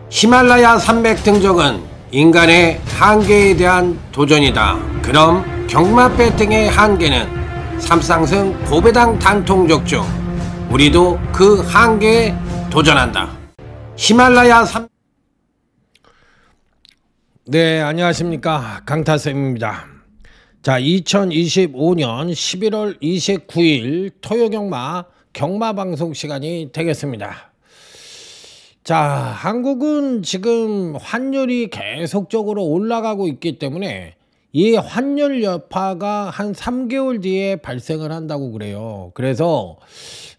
히말라야 산맥 등정은 인간의 한계에 대한 도전이다. 그럼 경마배 등의 한계는 삼상승 고배당 단통적 중 우리도 그 한계에 도전한다. 히말라야 산... 네, 안녕하십니까, 강타쌤입니다. 자, 2025년 11월 29일 토요경마 경마방송 시간이 되겠습니다. 자, 한국은 지금 환율이 계속적으로 올라가고 있기 때문에 이 환율 여파가 한 3개월 뒤에 발생을 한다고 그래요. 그래서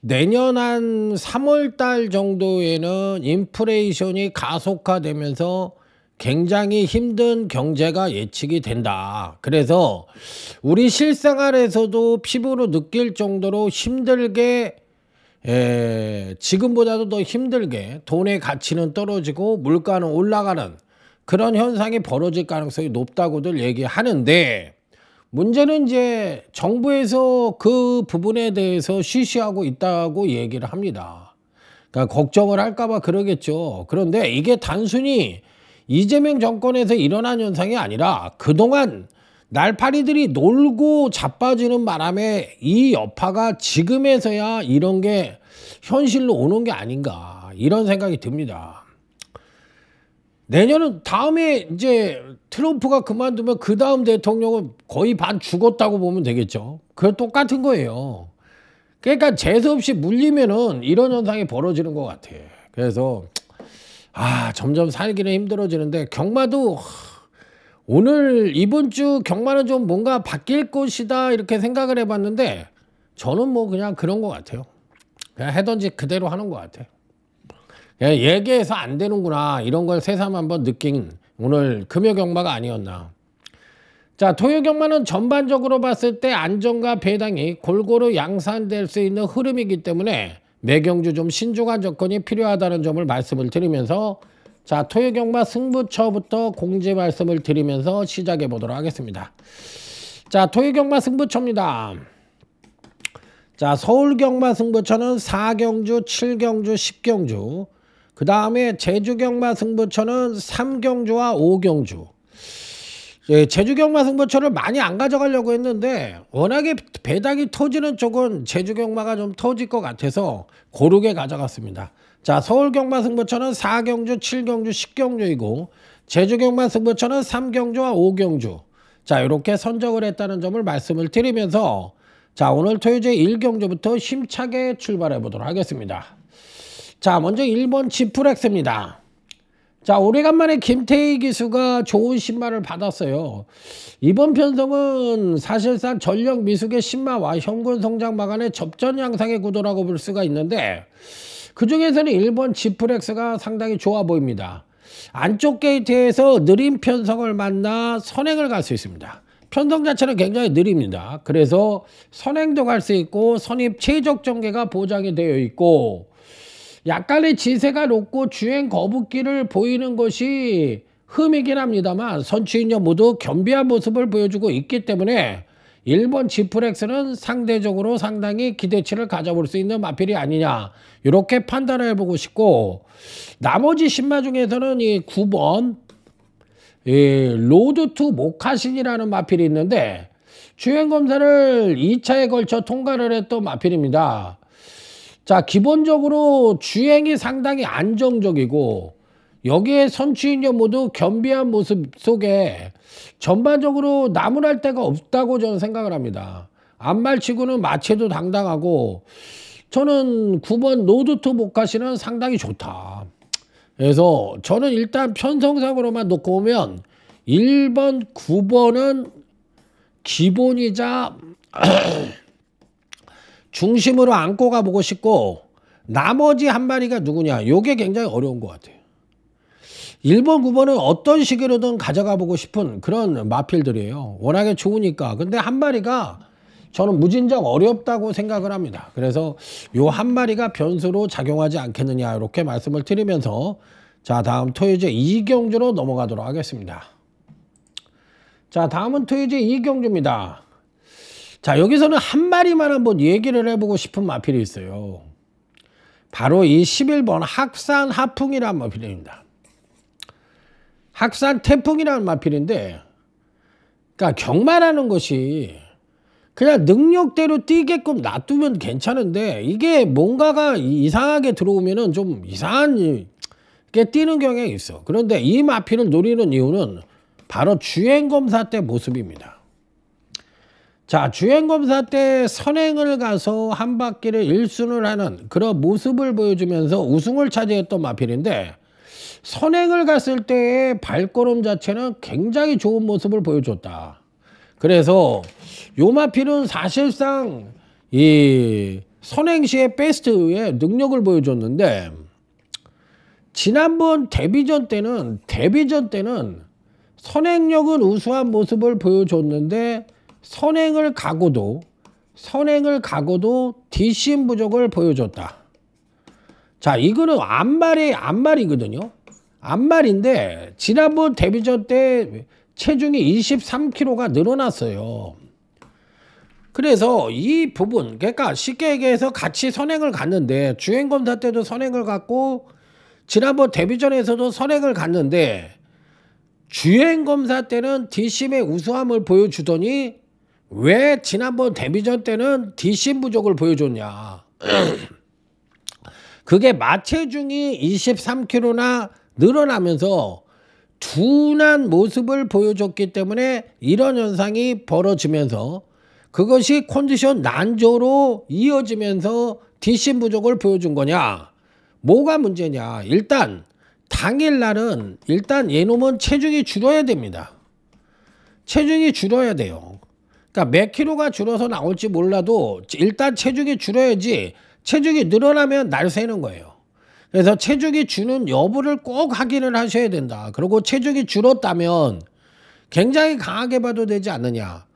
내년 한 3월 달 정도에는 인플레이션이 가속화되면서 굉장히 힘든 경제가 예측이 된다. 그래서 우리 실생활에서도 피부로 느낄 정도로 힘들게 지금보다도 더 힘들게 돈의 가치는 떨어지고 물가는 올라가는 그런 현상이 벌어질 가능성이 높다고들 얘기하는데, 문제는 이제 정부에서 그 부분에 대해서 쉬쉬하고 있다고 얘기를 합니다. 그러니까 걱정을 할까봐 그러겠죠. 그런데 이게 단순히 이재명 정권에서 일어난 현상이 아니라 그동안 날파리들이 놀고 자빠지는 바람에 이 여파가 지금에서야 이런 게 현실로 오는 게 아닌가, 이런 생각이 듭니다. 내년은 다음에 이제 트럼프가 그만두면 그 다음 대통령은 거의 반 죽었다고 보면 되겠죠. 그건 똑같은 거예요. 그러니까 재수없이 물리면은 이런 현상이 벌어지는 것 같아. 그래서 점점 살기는 힘들어지는데, 경마도 오늘 이번 주 경마는 좀 뭔가 바뀔 것이다 이렇게 생각을 해봤는데, 저는 뭐 그냥 그런 것 같아요. 그냥 해던지 그대로 하는 것 같아요. 그냥 얘기해서 안 되는구나, 이런 걸 새삼 한번 느낀 오늘 금요 경마가 아니었나. 자, 토요 경마는 전반적으로 봤을 때 안정과 배당이 골고루 양산될 수 있는 흐름이기 때문에 매경주 좀 신중한 접근이 필요하다는 점을 말씀을 드리면서, 자, 토요 경마 승부처부터 공지 말씀을 드리면서 시작해 보도록 하겠습니다. 자, 토요 경마 승부처입니다. 자, 서울 경마 승부처는 4경주, 7경주, 10경주. 그 다음에 제주 경마 승부처는 3경주와 5경주. 제주 경마 승부처를 많이 안 가져가려고 했는데 워낙에 배당이 터지는 쪽은 제주 경마가 좀 터질 것 같아서 고르게 가져갔습니다. 자, 서울 경마 승부처는 4경주, 7경주, 10경주이고 제주 경마 승부처는 3경주와 5경주. 자, 이렇게 선정을 했다는 점을 말씀을 드리면서, 자, 오늘 토요제 1경주부터 힘차게 출발해 보도록 하겠습니다. 자, 먼저 1번 지프렉스입니다. 자, 오래간만에 김태희 기수가 좋은 신마를 받았어요. 이번 편성은 사실상 전력 미숙의 신마와 현군 성장 마간의 접전 양상의 구도라고 볼 수가 있는데, 그 중에서는 1번 지프렉스가 상당히 좋아 보입니다. 안쪽 게이트에서 느린 편성을 만나 선행을 갈 수 있습니다. 편성 자체는 굉장히 느립니다. 그래서 선행도 갈 수 있고 선입 최적 전개가 보장이 되어 있고, 약간의 지세가 높고 주행 거북기를 보이는 것이 흠이긴 합니다만 선취인력 모두 겸비한 모습을 보여주고 있기 때문에 1번 지프렉스는 상대적으로 상당히 기대치를 가져볼 수 있는 마필이 아니냐, 이렇게 판단을 해보고 싶고, 나머지 신마 중에서는 이 9번 로드 투 모카신이라는 마필이 있는데 주행검사를 2차에 걸쳐 통과를 했던 마필입니다. 자, 기본적으로 주행이 상당히 안정적이고 여기에 선취인력 모두 겸비한 모습 속에 전반적으로 나무랄 데가 없다고 저는 생각을 합니다. 앞말치고는 마체도 당당하고, 저는 9번 로드투 모카시는 상당히 좋다. 그래서 저는 일단 편성상으로만 놓고 오면 1번, 9번은 기본이자 중심으로 안고 가보고 싶고, 나머지 한 마리가 누구냐, 요게 굉장히 어려운 것 같아요. 1번, 9번은 어떤 식으로든 가져가 보고 싶은 그런 마필들이에요. 워낙에 좋으니까. 근데 한 마리가 저는 무진장 어렵다고 생각을 합니다. 그래서 요 한 마리가 변수로 작용하지 않겠느냐, 이렇게 말씀을 드리면서, 자, 다음 토요제 2경주로 넘어가도록 하겠습니다. 자, 다음은 토요제 2경주입니다. 자, 여기서는 한 마리만 한번 얘기를 해보고 싶은 마필이 있어요. 바로 이 11번 학산 하풍이란 마필입니다. 학산 태풍이라는 마필인데, 그러니까 경마라는 것이 그냥 능력대로 뛰게끔 놔두면 괜찮은데 이게 뭔가가 이상하게 들어오면은 좀 이상한 게 뛰는 경향이 있어. 그런데 이 마필을 노리는 이유는 바로 주행검사 때 모습입니다. 자, 주행검사 때 선행을 가서 한 바퀴를 1순을 하는 그런 모습을 보여주면서 우승을 차지했던 마필인데, 선행을 갔을 때의 발걸음 자체는 굉장히 좋은 모습을 보여줬다. 그래서 요 마필은 사실상 이 선행 시의 베스트의 능력을 보여줬는데, 지난번 데뷔전 때는 선행력은 우수한 모습을 보여줬는데 선행을 가고도 뒷심 부족을 보여줬다. 자, 이거는 앞말이거든요. 앞말인데 지난번 데뷔전 때 체중이 23kg가 늘어났어요. 그래서 이 부분, 그러니까 쉽게 얘기해서 같이 선행을 갔는데, 주행검사 때도 선행을 갔고 지난번 데뷔전에서도 선행을 갔는데, 주행검사 때는 뒷심의 우수함을 보여주더니 왜 지난번 데뷔전 때는 뒷심 부족을 보여줬냐. 그게 마체중이 23kg나 늘어나면서 둔한 모습을 보여줬기 때문에 이런 현상이 벌어지면서 그것이 컨디션 난조로 이어지면서 뒷심 부족을 보여준 거냐. 뭐가 문제냐. 일단 당일날은 일단 얘놈은 체중이 줄어야 됩니다. 체중이 줄어야 돼요. 그러니까 몇 킬로가 줄어서 나올지 몰라도 일단 체중이 줄어야지, 체중이 늘어나면 날 새는 거예요. 그래서 체중이 주는 여부를 꼭 확인을 하셔야 된다. 그리고 체중이 줄었다면 굉장히 강하게 봐도 되지 않느냐.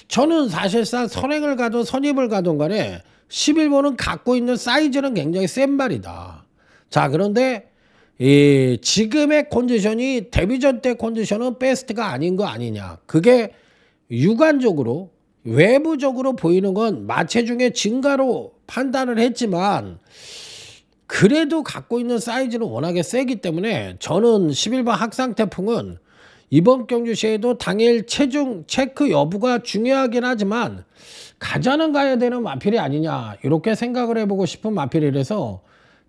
저는 사실상 선행을 가든 선입을 가든 간에 11번은 갖고 있는 사이즈는 굉장히 센 말이다. 자, 그런데 지금의 컨디션이 데뷔전 때 컨디션은 베스트가 아닌 거 아니냐. 그게 육안적으로 외부적으로 보이는 건 마체중의 증가로 판단을 했지만 그래도 갖고 있는 사이즈는 워낙에 세기 때문에 저는 11번 학상태풍은 이번 경주 시에도 당일 체중 체크 여부가 중요하긴 하지만 가자는 가야 되는 마필이 아니냐, 이렇게 생각을 해보고 싶은 마필이라서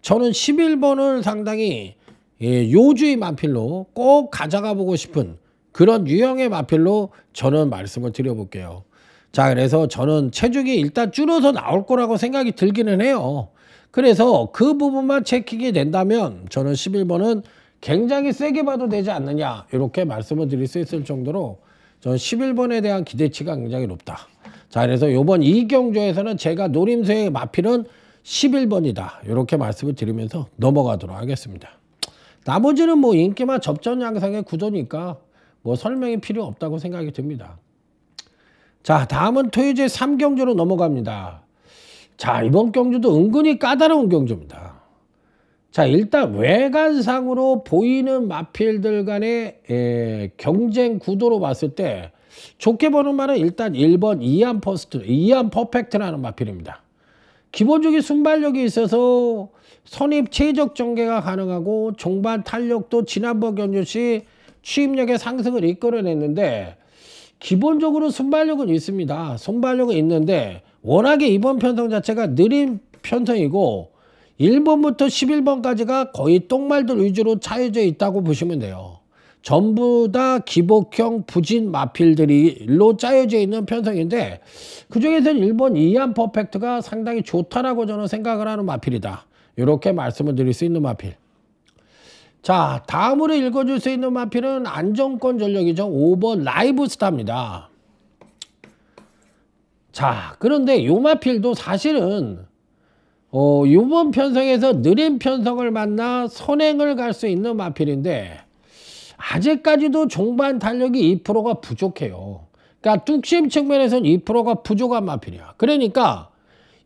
저는 11번을 상당히 요주의 마필로 꼭 가져가 보고 싶은 그런 유형의 마필로 저는 말씀을 드려볼게요. 자, 그래서 저는 체중이 일단 줄어서 나올 거라고 생각이 들기는 해요. 그래서 그 부분만 체킹이 된다면 저는 11번은 굉장히 세게 봐도 되지 않느냐, 이렇게 말씀을 드릴 수 있을 정도로 저는 11번에 대한 기대치가 굉장히 높다. 자, 그래서 이번 이경주에서는 제가 노림수의 마필은 11번이다. 이렇게 말씀을 드리면서 넘어가도록 하겠습니다. 나머지는 뭐 인기만 접전 양상의 구조니까 뭐 설명이 필요 없다고 생각이 듭니다. 자, 다음은 토요제 3경주로 넘어갑니다. 자, 이번 경주도 은근히 까다로운 경주입니다. 자, 일단 외관상으로 보이는 마필들 간의 경쟁 구도로 봤을 때 좋게 보는 말은 일단 1번 이안 퍼펙트라는 마필입니다. 기본적인 순발력이 있어서 선입 최적 전개가 가능하고 종반 탄력도 지난번 경주시 추임력의 상승을 이끌어냈는데, 기본적으로 순발력은 있습니다. 순발력은 있는데 워낙에 이번 편성 자체가 느린 편성이고 1번부터 11번까지가 거의 똥말들 위주로 차여져 있다고 보시면 돼요. 전부 다 기복형 부진 마필들로 짜여져 있는 편성인데 그중에서는 1번 이안 퍼펙트가 상당히 좋다라고 저는 생각을 하는 마필이다. 이렇게 말씀을 드릴 수 있는 마필. 자, 다음으로 읽어줄 수 있는 마필은 안정권 전력이죠. 5번 라이브스타입니다. 자, 그런데 요 마필도 사실은 요번 편성에서 느린 편성을 만나 선행을 갈 수 있는 마필인데 아직까지도 종반 탄력이 2%가 부족해요. 그러니까 뚝심 측면에서는 2%가 부족한 마필이야. 그러니까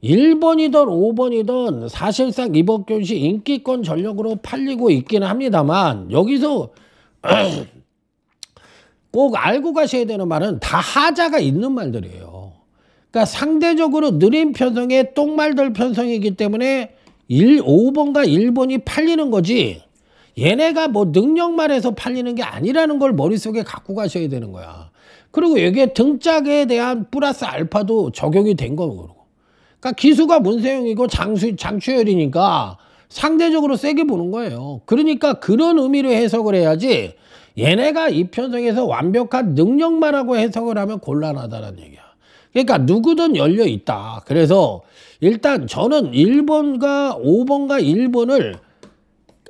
1번이든 5번이든 사실상 이번 경시 인기권 전력으로 팔리고 있기는 합니다만, 여기서 꼭 알고 가셔야 되는 말은 다 하자가 있는 말들이에요. 그러니까 상대적으로 느린 편성의 똥말들 편성이기 때문에 5번과 1번이 팔리는 거지, 얘네가 뭐 능력만 해서 팔리는 게 아니라는 걸 머릿속에 갖고 가셔야 되는 거야. 그리고 여기에 등짝에 대한 플러스 알파도 적용이 된 거고. 그러니까 기수가 문세영이고 장추열이니까 상대적으로 세게 보는 거예요. 그러니까 그런 의미로 해석을 해야지 얘네가 이 편성에서 완벽한 능력만 하고 해석을 하면 곤란하다는 얘기야. 그러니까 누구든 열려 있다. 그래서 일단 저는 1번과 5번과 1번을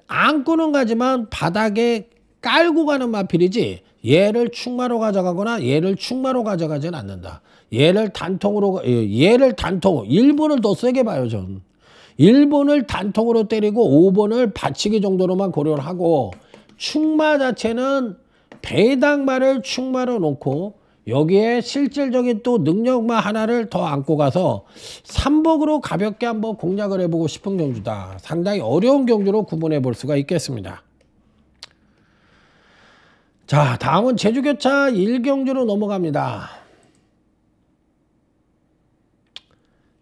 안고는 가지만 바닥에 깔고 가는 마필이지 얘를 충마로 가져가거나 얘를 충마로 가져가지는 않는다. 얘를 단통으로 1번을 더 세게 봐요. 전 1번을 단통으로 때리고 5번을 받치기 정도로만 고려를 하고 충마 자체는 배당말을 충마로 놓고 여기에 실질적인 또 능력만 하나를 더 안고 가서 3복으로 가볍게 한번 공략을 해보고 싶은 경주다. 상당히 어려운 경주로 구분해 볼 수가 있겠습니다. 자, 다음은 제주교차 1경주로 넘어갑니다.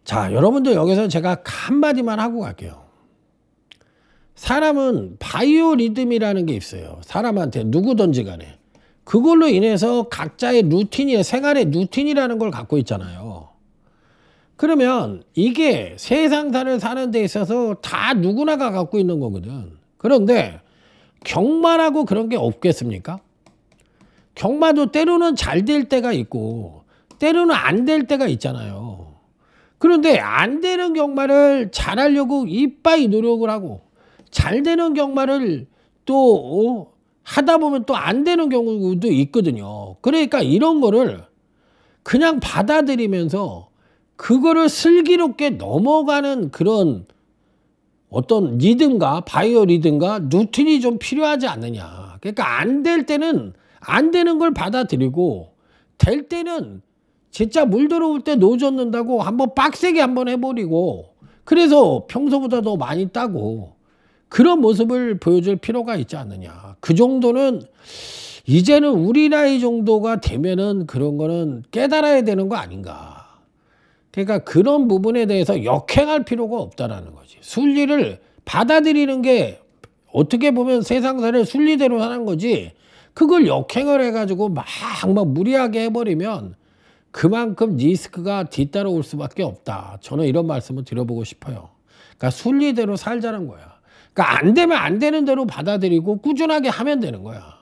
자, 여러분들 여기서 제가 한마디만 하고 갈게요. 사람은 바이오 리듬이라는 게 있어요. 사람한테 누구든지 간에. 그걸로 인해서 각자의 루틴이, 생활의 루틴이라는 걸 갖고 있잖아요. 그러면 이게 세상사를 사는 데 있어서 다 누구나가 갖고 있는 거거든. 그런데 경마라고 그런 게 없겠습니까? 경마도 때로는 잘 될 때가 있고 때로는 안 될 때가 있잖아요. 그런데 안 되는 경마를 잘하려고 이빠이 노력을 하고 잘 되는 경마를 또 하다 보면 또 안 되는 경우도 있거든요. 그러니까 이런 거를 그냥 받아들이면서 그거를 슬기롭게 넘어가는 그런 어떤 리듬과 바이오 리듬과 루틴이 좀 필요하지 않느냐. 그러니까 안 될 때는 안 되는 걸 받아들이고 될 때는 진짜 물 들어올 때 노젓는다고 한번 빡세게 한번 해버리고 그래서 평소보다 더 많이 따고 그런 모습을 보여줄 필요가 있지 않느냐. 그 정도는 이제는 우리 나이 정도가 되면은 그런 거는 깨달아야 되는 거 아닌가. 그러니까 그런 부분에 대해서 역행할 필요가 없다라는 거지. 순리를 받아들이는 게 어떻게 보면 세상사를 순리대로 하는 거지. 그걸 역행을 해가지고 막 무리하게 해버리면 그만큼 리스크가 뒤따라올 수밖에 없다. 저는 이런 말씀을 드려보고 싶어요. 그러니까 순리대로 살자는 거야. 그러니까 안 되면 안 되는 대로 받아들이고 꾸준하게 하면 되는 거야.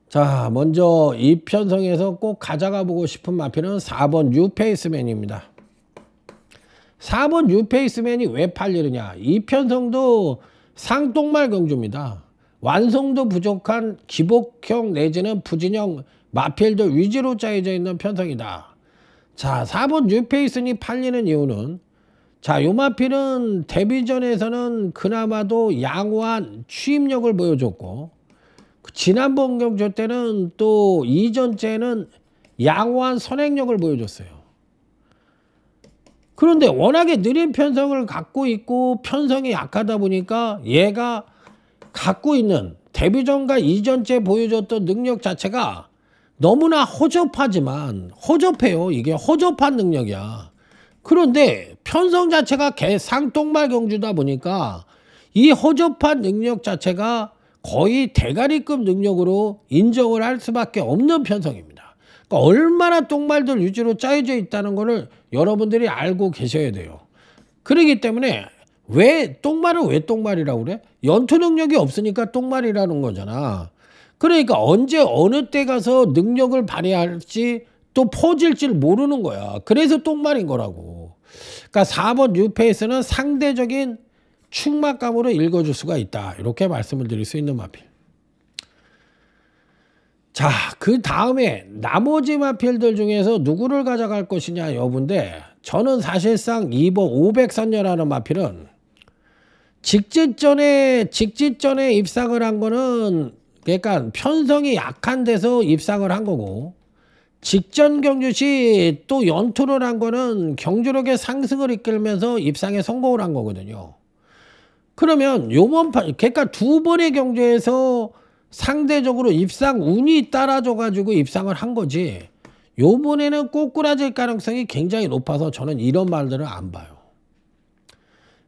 자, 먼저 이 편성에서 꼭 가져가 보고 싶은 마필은 4번 뉴페이스맨입니다. 4번 뉴페이스맨이 왜 팔리느냐. 이 편성도 상똥말 경주입니다. 완성도 부족한 기복형 내지는 부진형 마필들 위주로 짜여져 있는 편성이다. 자, 4번 뉴페이슨이 팔리는 이유는 자, 요 마필은 데뷔전에서는 그나마도 양호한 추임력을 보여줬고 지난번 경주 때는 또 이전째는 양호한 선행력을 보여줬어요. 그런데 워낙에 느린 편성을 갖고 있고 편성이 약하다 보니까 얘가 갖고 있는 데뷔전과 이전째 보여줬던 능력 자체가 너무나 허접하지만 허접해요. 이게 허접한 능력이야. 그런데 편성 자체가 쌍똥말 경주다 보니까 이 허접한 능력 자체가 거의 대가리급 능력으로 인정을 할 수밖에 없는 편성입니다. 그러니까 얼마나 똥말들 위주로 짜여져 있다는 것을 여러분들이 알고 계셔야 돼요. 그렇기 때문에 왜 똥말이라고 그래? 연투 능력이 없으니까 똥말이라는 거잖아. 그러니까 언제 어느 때 가서 능력을 발휘할지 또 퍼질지 모르는 거야. 그래서 똥말인 거라고. 그러니까 4번 뉴페이스는 상대적인 충막감으로 읽어줄 수가 있다. 이렇게 말씀을 드릴 수 있는 마필. 자, 그 다음에 나머지 마필들 중에서 누구를 가져갈 것이냐 여부인데 저는 사실상 2번 500선녀라는 마필은 직진전에 입상을 한 거는 그러니까 편성이 약한 데서 입상을 한 거고 직전 경주 시 또 연투를 한 거는 경주력의 상승을 이끌면서 입상에 성공을 한 거거든요. 그러면 요번 판 그러니까 두 번의 경주에서 상대적으로 입상 운이 따라줘 가지고 입상을 한 거지. 요번에는 꼬꾸라질 가능성이 굉장히 높아서 저는 이런 말들을 안 봐요.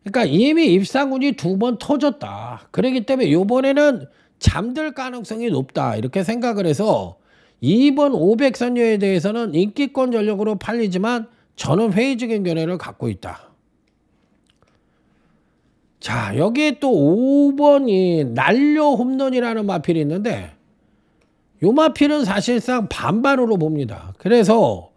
그러니까 이미 입상운이 2번 터졌다. 그렇기 때문에 요번에는 잠들 가능성이 높다. 이렇게 생각을 해서 2번 500선녀에 대해서는 인기권 전력으로 팔리지만 저는 회의적인 견해를 갖고 있다. 자, 여기에 또 5번이 날려 홈런이라는 마필이 있는데 요 마필은 사실상 반반으로 봅니다. 그래서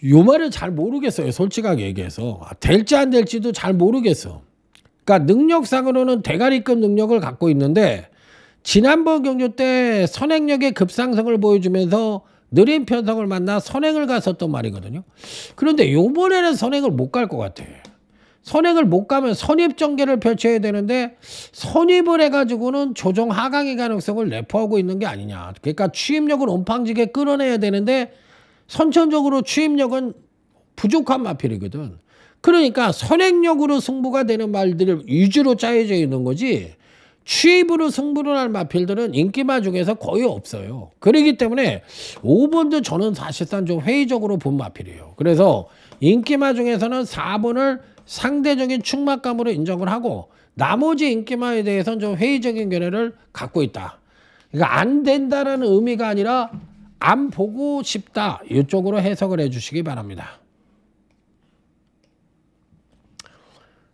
요 말을 잘 모르겠어요. 솔직하게 얘기해서. 될지 안 될지도 잘 모르겠어. 그러니까 능력상으로는 대가리급 능력을 갖고 있는데 지난번 경주 때 선행력의 급상승을 보여주면서 느린 편성을 만나 선행을 갔었던 말이거든요. 그런데 요번에는 선행을 못 갈 것 같아. 선행을 못 가면 선입 전개를 펼쳐야 되는데 선입을 해가지고는 조정 하강의 가능성을 내포하고 있는 게 아니냐. 그러니까 추임력을 온팡지게 끌어내야 되는데 선천적으로 추임력은 부족한 마필이거든. 그러니까 선행력으로 승부가 되는 말들을 위주로 짜여져 있는 거지 추입으로 승부를 할 마필들은 인기마 중에서 거의 없어요. 그렇기 때문에 5번도 저는 사실상 좀 회의적으로 본 마필이에요. 그래서 인기마 중에서는 4번을 상대적인 축막감으로 인정을 하고 나머지 인기마에 대해서는 좀 회의적인 견해를 갖고 있다. 그러니까 안 된다라는 의미가 아니라 안 보고 싶다. 이쪽으로 해석을 해주시기 바랍니다.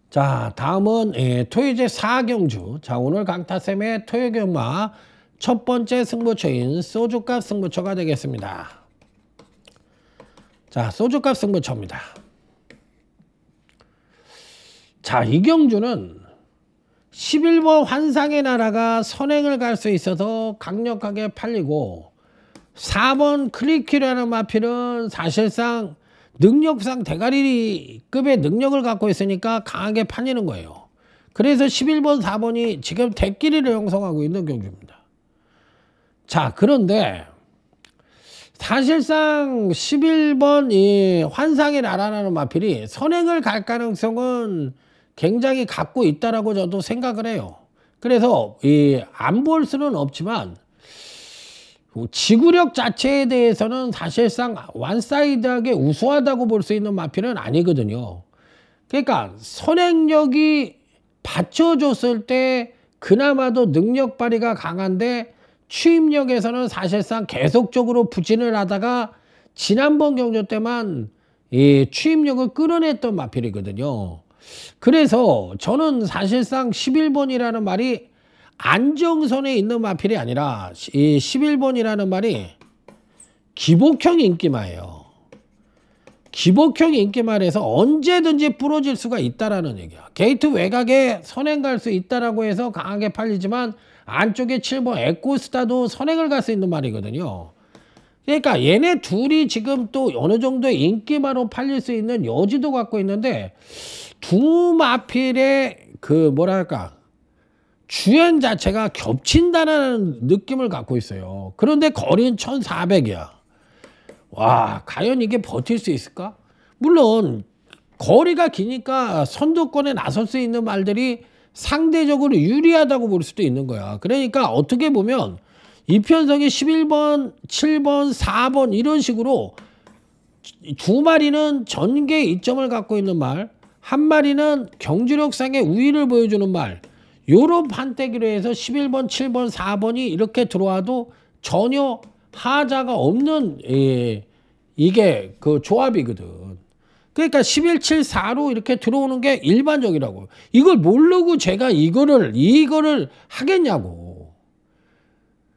자, 다음은 토요제 4경주. 자, 오늘 강타쌤의 토요경마 첫 번째 승부처인 소주값 승부처가 되겠습니다. 자, 소주값 승부처입니다. 자, 이 경주는 11번 환상의 나라가 선행을 갈 수 있어서 강력하게 팔리고 4번 클리키라는 마필은 사실상 능력상 대가리급의 능력을 갖고 있으니까 강하게 팔리는 거예요. 그래서 11번, 4번이 지금 대끼리를 형성하고 있는 경주입니다. 자, 그런데 사실상 11번 이 환상의 나라라는 마필이 선행을 갈 가능성은 굉장히 갖고 있다라고 저도 생각을 해요. 그래서 안 볼 수는 없지만 지구력 자체에 대해서는 사실상 원사이드하게 우수하다고 볼 수 있는 마필은 아니거든요. 그러니까 선행력이 받쳐줬을 때 그나마도 능력 발휘가 강한데 추임력에서는 사실상 계속적으로 부진을 하다가 지난번 경주 때만 이 추임력을 끌어냈던 마필이거든요. 그래서 저는 사실상 11번이라는 말이 안정선에 있는 마필이 아니라 이 11번이라는 말이 기복형 인기마예요. 기복형 인기마에서 언제든지 부러질 수가 있다라는 얘기야. 게이트 외곽에 선행 갈 수 있다라고 해서 강하게 팔리지만 안쪽에 7번 에코스타도 선행을 갈 수 있는 말이거든요. 그러니까 얘네 둘이 지금 또 어느 정도의 인기마로 팔릴 수 있는 여지도 갖고 있는데 두 마필의 그 뭐랄까 주행 자체가 겹친다는 느낌을 갖고 있어요. 그런데 거리는 1400이야. 와, 과연 이게 버틸 수 있을까? 물론 거리가 기니까 선두권에 나설 수 있는 말들이 상대적으로 유리하다고 볼 수도 있는 거야. 그러니까 어떻게 보면 이편성이 11번, 7번, 4번 이런 식으로 두 마리는 전개 이점을 갖고 있는 말, 한 마리는 경주력상의 우위를 보여주는 말, 요런 판때기로 해서 11번, 7번, 4번이 이렇게 들어와도 전혀 하자가 없는 이게 그 조합이거든. 그러니까 11, 7, 4로 이렇게 들어오는 게 일반적이라고. 이걸 모르고 제가 이거를 하겠냐고.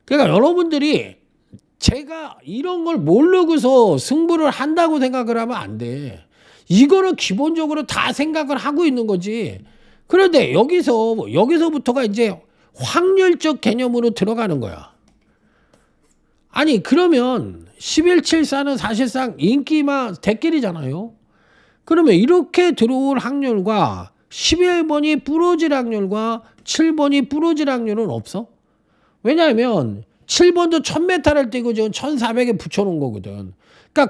그러니까 여러분들이 제가 이런 걸 모르고서 승부를 한다고 생각을 하면 안 돼. 이거는 기본적으로 다 생각을 하고 있는 거지. 그런데 여기서부터가 이제 확률적 개념으로 들어가는 거야. 아니 그러면 1174는 사실상 인기마 대끼리잖아요. 그러면 이렇게 들어올 확률과 11번이 부러질 확률과 7번이 부러질 확률은 없어? 왜냐하면 7번도 1000m를 뛰고 지금 1400에 붙여놓은 거거든. 그러니까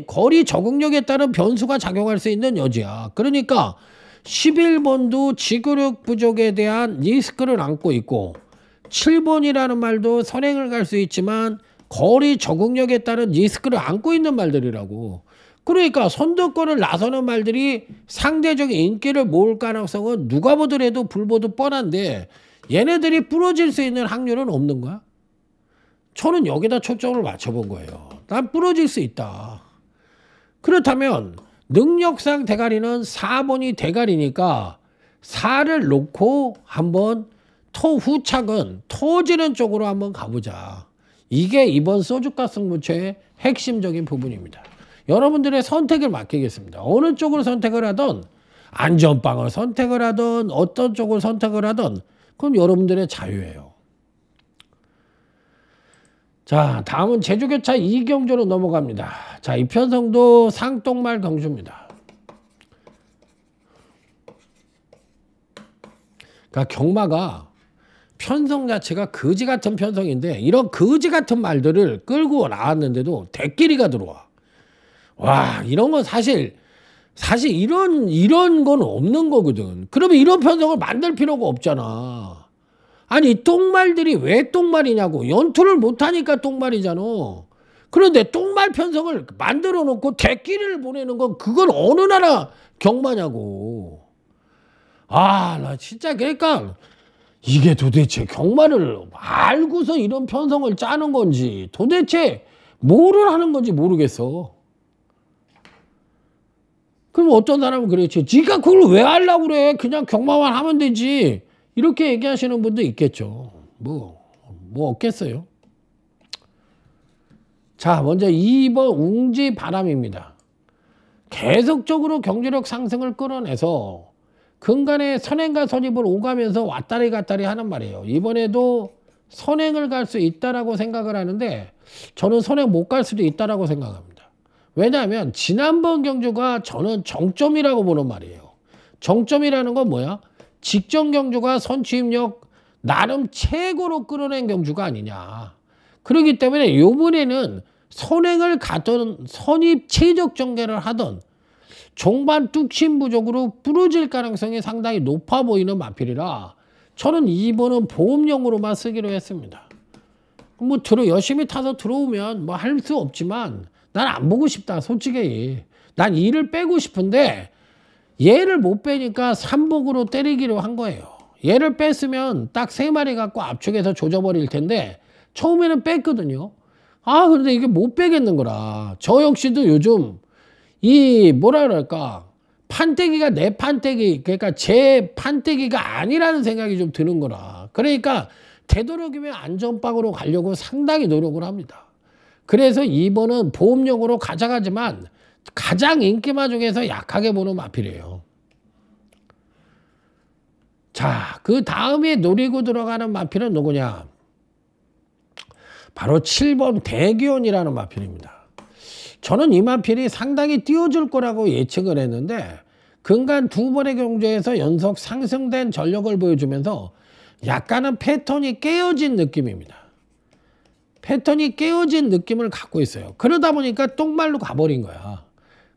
거리 적응력에 따른 변수가 작용할 수 있는 여지야. 그러니까 11번도 지구력 부족에 대한 리스크를 안고 있고 7번이라는 말도 선행을 갈 수 있지만 거리 적응력에 따른 리스크를 안고 있는 말들이라고. 그러니까 선두권을 나서는 말들이 상대적인 인기를 모을 가능성은 누가 보더라도 불보듯 뻔한데 얘네들이 부러질 수 있는 확률은 없는 거야. 저는 여기다 초점을 맞춰본 거예요. 난 부러질 수 있다. 그렇다면 능력상 대가리는 4번이 대가리니까 4를 놓고 한번 후착은 터지는 쪽으로 한번 가보자. 이게 이번 소주가 승부처의 핵심적인 부분입니다. 여러분들의 선택을 맡기겠습니다. 어느 쪽을 선택을 하든 안전빵을 선택을 하든 어떤 쪽을 선택을 하든 그건 여러분들의 자유예요. 자, 다음은 제주교차 2경주로 넘어갑니다. 자, 이 편성도 상똥말 경주입니다. 그러니까 경마가 편성 자체가 거지 같은 편성인데 이런 거지 같은 말들을 끌고 나왔는데도 대끼리가 들어와. 와, 이런 건 사실 이런 건 없는 거거든. 그러면 이런 편성을 만들 필요가 없잖아. 아니, 똥말들이 왜 똥말이냐고. 연투를 못하니까 똥말이잖아. 그런데 똥말 편성을 만들어 놓고 대끼리를 보내는 건 그건 어느 나라 경마냐고. 아, 나 진짜 그러니까 이게 도대체 경마를 알고서 이런 편성을 짜는 건지 도대체 뭐를 하는 건지 모르겠어. 그럼 어떤 사람은 그랬지. 니가 그걸 왜 하려고 그래. 그냥 경마만 하면 되지. 이렇게 얘기하시는 분도 있겠죠. 뭐 없겠어요. 자, 먼저 2번 웅지바람입니다. 계속적으로 경제력 상승을 끌어내서 근간에 선행과 선입을 오가면서 왔다리 갔다리 하는 말이에요. 이번에도 선행을 갈 수 있다라고 생각을 하는데 저는 선행 못 갈 수도 있다라고 생각합니다. 왜냐하면 지난번 경주가 저는 정점이라고 보는 말이에요. 정점이라는 건 뭐야? 직전 경주가 선취입력 나름 최고로 끌어낸 경주가 아니냐. 그렇기 때문에 이번에는 선행을 가던 선입 최적 전개를 하던 종반 뚝심 부족으로 부러질 가능성이 상당히 높아 보이는 마필이라 저는 2번은 보험용으로만 쓰기로 했습니다. 뭐 열심히 타서 들어오면 뭐 할 수 없지만 난 안 보고 싶다. 솔직히 난 2를 빼고 싶은데 얘를 못 빼니까 3복으로 때리기로 한 거예요. 얘를 뺐으면 딱 3마리 갖고 압축해서 조져버릴 텐데 처음에는 뺐거든요. 아, 그런데 이게 못 빼겠는 거라. 저 역시도 요즘 이 뭐라 그럴까 판때기가 내 판때기, 그러니까 제 판때기가 아니라는 생각이 좀 드는 거라. 그러니까 되도록이면 안전빵으로 가려고 상당히 노력을 합니다. 그래서 2번은 보험용으로 가져가지만 가장 인기마 중에서 약하게 보는 마필이에요. 자, 그 다음에 노리고 들어가는 마필은 누구냐? 바로 7번 대기원이라는 마필입니다. 저는 이 마필이 상당히 띄워줄 거라고 예측을 했는데 근간 2번의 경주에서 연속 상승된 전력을 보여주면서 약간은 패턴이 깨어진 느낌입니다. 패턴이 깨어진 느낌을 갖고 있어요. 그러다 보니까 똥말로 가버린 거야.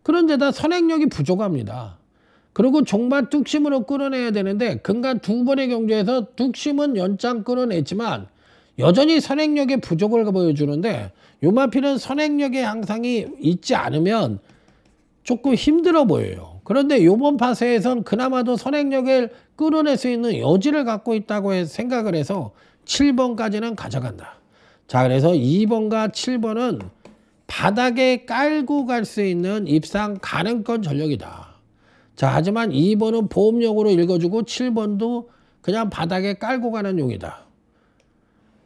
그런데다 선행력이 부족합니다. 그리고 종반 뚝심으로 끌어내야 되는데 근간 2번의 경주에서 뚝심은 연장 끌어냈지만 여전히 선행력의 부족을 보여주는데 요 마필은 선행력의 향상이 있지 않으면 조금 힘들어 보여요. 그런데 요번 파세에선 그나마도 선행력을 끌어낼 수 있는 여지를 갖고 있다고 생각을 해서 7번까지는 가져간다. 자, 그래서 2번과 7번은 바닥에 깔고 갈 수 있는 입상 가능권 전력이다. 자, 하지만 2번은 보험용으로 읽어주고 7번도 그냥 바닥에 깔고 가는 용이다.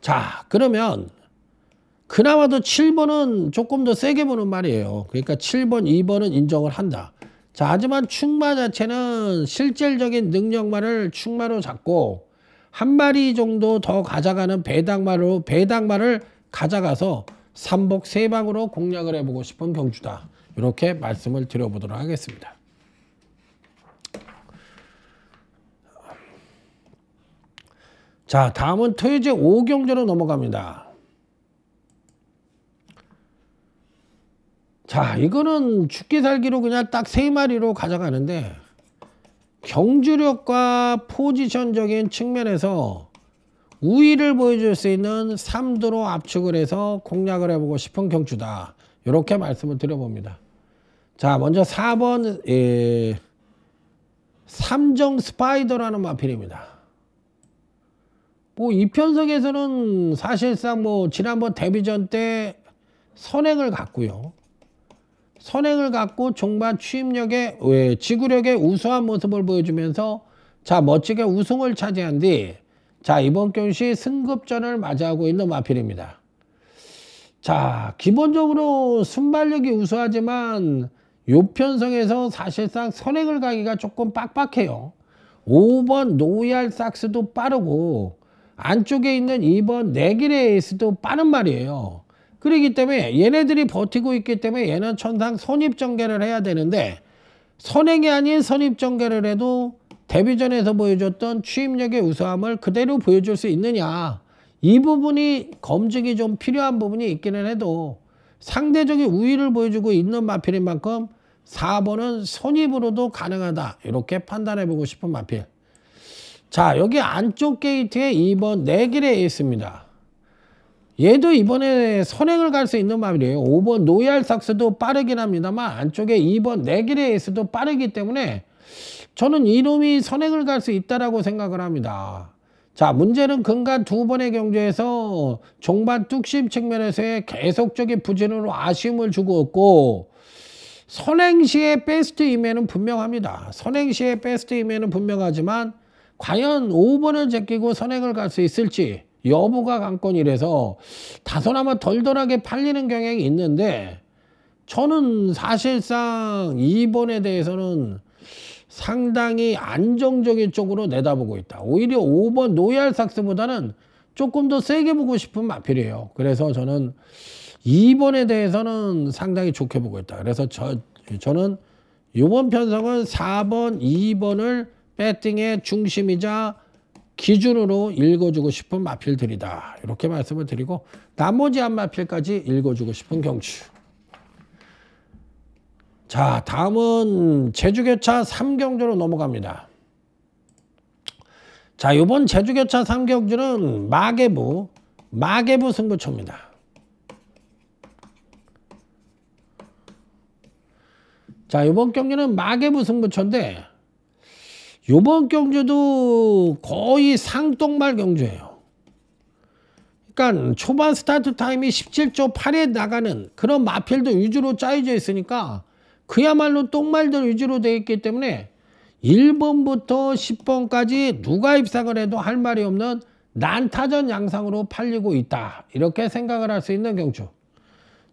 자, 그러면 그나마도 7번은 조금 더 세게 보는 말이에요. 그러니까 7번, 2번은 인정을 한다. 자, 하지만 충마 자체는 실질적인 능력말을 충마로 잡고 한 마리 정도 더 가져가는 배당말을 가져가서 3복 3방으로 공략을 해보고 싶은 경주다. 이렇게 말씀을 드려보도록 하겠습니다. 자, 다음은 토요제 5경주로 넘어갑니다. 자, 이거는 죽기 살기로 그냥 딱 3마리로 가져가는데 경주력과 포지션적인 측면에서 우위를 보여줄 수 있는 3도로 압축을 해서 공략을 해보고 싶은 경주다. 이렇게 말씀을 드려봅니다. 자, 먼저 4번 삼정 스파이더라는 마필입니다. 뭐 이편성에서는 사실상 뭐 지난번 데뷔전 때 선행을 갖고요. 선행을 갖고 종반 취입력에 지구력의 우수한 모습을 보여주면서 자 멋지게 우승을 차지한 뒤 자 이번 경시 승급전을 맞이하고 있는 마필입니다. 자 기본적으로 순발력이 우수하지만 요 편성에서 사실상 선행을 가기가 조금 빡빡해요. 5번 노이알 삭스도 빠르고 안쪽에 있는 2번 내길의 에이스도 빠른 말이에요. 그렇기 때문에 얘네들이 버티고 있기 때문에 얘는 천상 선입전개를 해야 되는데 선행이 아닌 선입전개를 해도 데뷔전에서 보여줬던 취입력의 우수함을 그대로 보여줄 수 있느냐, 이 부분이 검증이 좀 필요한 부분이 있기는 해도 상대적인 우위를 보여주고 있는 마필인 만큼 4번은 선입으로도 가능하다, 이렇게 판단해 보고 싶은 마필. 자 여기 안쪽 게이트에 2번 내길의 에이스입니다. 얘도 이번에 선행을 갈 수 있는 마필이에요. 5번 노이알 삭스도 빠르긴 합니다만 안쪽에 2번 내길의 에이스도 빠르기 때문에 저는 이놈이 선행을 갈 수 있다라고 생각을 합니다. 자 문제는 근간 두 번의 경주에서 종반 뚝심 측면에서의 계속적인 부진으로 아쉬움을 주고 있고 선행 시의 베스트 이면은 분명합니다. 선행 시의 베스트 이면은 분명하지만 과연 5번을 제끼고 선행을 갈 수 있을지 여부가 관건이라서 다소나마 덜덜하게 팔리는 경향이 있는데 저는 사실상 2번에 대해서는 상당히 안정적인 쪽으로 내다보고 있다. 오히려 5번 노이알 삭스보다는 조금 더 세게 보고 싶은 마필이에요. 그래서 저는 2번에 대해서는 상당히 좋게 보고 있다. 그래서 저는 이번 편성은 4번, 2번을 배팅의 중심이자 기준으로 읽어주고 싶은 마필들이다. 이렇게 말씀을 드리고 나머지 한 마필까지 읽어주고 싶은 경주. 자 다음은 제주교차 3경주로 넘어갑니다. 자 이번 제주교차 3경주는 마계부 승부처입니다. 자 이번 경주는 마계부 승부처인데 이번 경주도 거의 상똥말 경주예요. 그러니까 초반 스타트 타임이 17조 8에 나가는 그런 마필도 위주로 짜여져 있으니까 그야말로 똥말들 위주로 되어 있기 때문에 1번부터 10번까지 누가 입상을 해도 할 말이 없는 난타전 양상으로 팔리고 있다, 이렇게 생각을 할 수 있는 경주.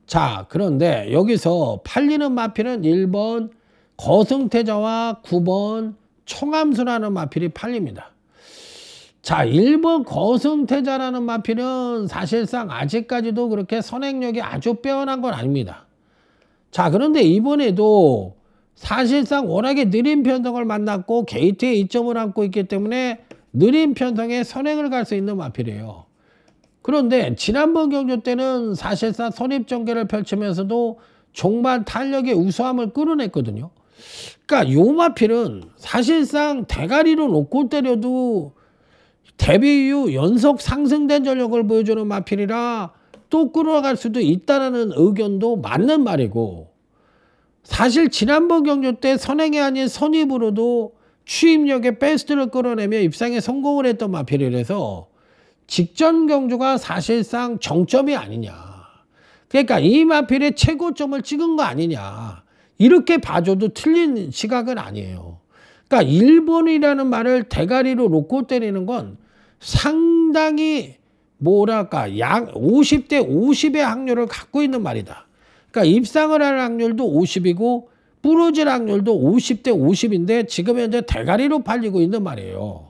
자 그런데 여기서 팔리는 마필은 1번 거승태자와 9번 청암수라는 마필이 팔립니다. 자 1번 거승태자라는 마필은 사실상 아직까지도 그렇게 선행력이 아주 빼어난 건 아닙니다. 자 그런데 이번에도 사실상 워낙에 느린 편성을 만났고 게이트에 이점을 안고 있기 때문에 느린 편성에 선행을 갈 수 있는 마필이에요. 그런데 지난번 경주 때는 사실상 선입전개를 펼치면서도 종반 탄력의 우수함을 끌어냈거든요. 그러니까 요 마필은 사실상 대가리로 놓고 때려도 데뷔 이후 연속 상승된 전력을 보여주는 마필이라 또 끌어갈 수도 있다는 의견도 맞는 말이고, 사실 지난번 경주 때 선행이 아닌 선입으로도 취입력의 베스트를 끌어내며 입상에 성공을 했던 마필이라서 직전 경주가 사실상 정점이 아니냐, 그러니까 이 마필의 최고점을 찍은 거 아니냐, 이렇게 봐줘도 틀린 시각은 아니에요. 그러니까 1번이라는 말을 대가리로 놓고 때리는 건 상당히 뭐랄까 약 50대 50의 확률을 갖고 있는 말이다. 그러니까 입상을 할 확률도 50이고 부러질 확률도 50대 50인데 지금 현재 대가리로 팔리고 있는 말이에요.